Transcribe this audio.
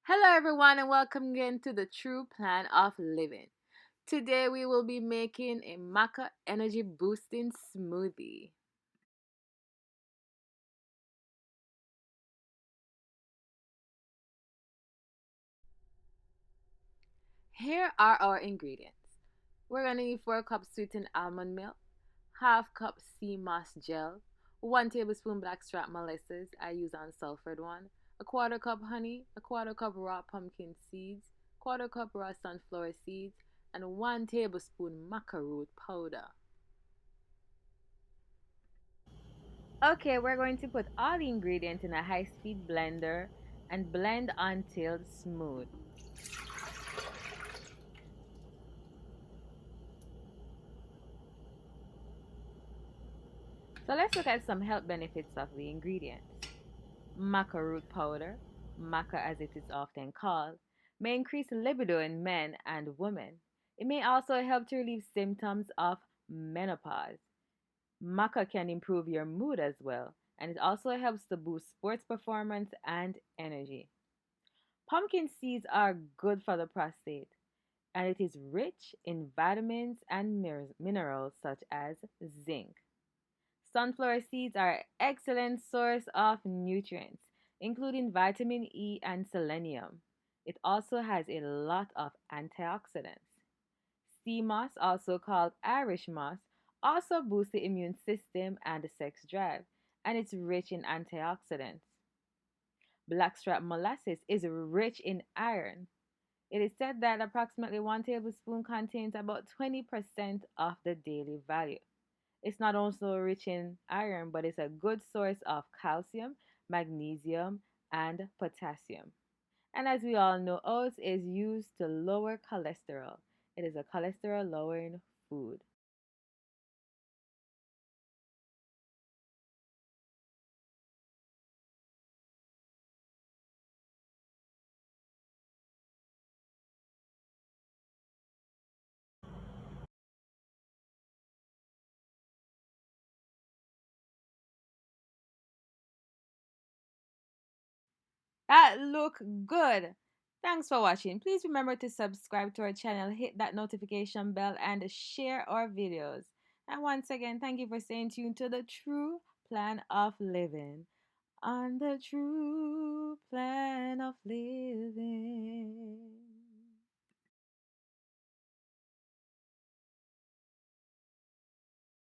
Hello, everyone, and welcome again to the True Plan of Living. Today, we will be making a Maca energy boosting smoothie. Here are our ingredients. We're going to need 4 cups sweetened almond milk, half cup sea moss gel, 1 tablespoon blackstrap molasses. I use unsulfured one, a quarter cup honey, a quarter cup raw pumpkin seeds, quarter cup raw sunflower seeds, and 1 tablespoon maca root powder. Okay, we're going to put all the ingredients in a high-speed blender and blend until smooth. So let's look at some health benefits of the ingredients. Maca root powder, maca as it is often called, may increase libido in men and women. It may also help to relieve symptoms of menopause. Maca can improve your mood as well, and it also helps to boost sports performance and energy. Pumpkin seeds are good for the prostate, and it is rich in vitamins and minerals such as zinc. Sunflower seeds are an excellent source of nutrients, including vitamin E and selenium. It also has a lot of antioxidants. Sea moss, also called Irish moss, also boosts the immune system and the sex drive, and it's rich in antioxidants. Blackstrap molasses is rich in iron. It is said that approximately 1 tablespoon contains about 20% of the daily value. It's not also rich in iron, but it's a good source of calcium, magnesium, and potassium. And as we all know, oats is used to lower cholesterol. It is a cholesterol lowering food. That look good. Thanks for watching. Please remember to subscribe to our channel, hit that notification bell, and share our videos. And once again, thank you for staying tuned to the True Plan of Living. On the true plan of living.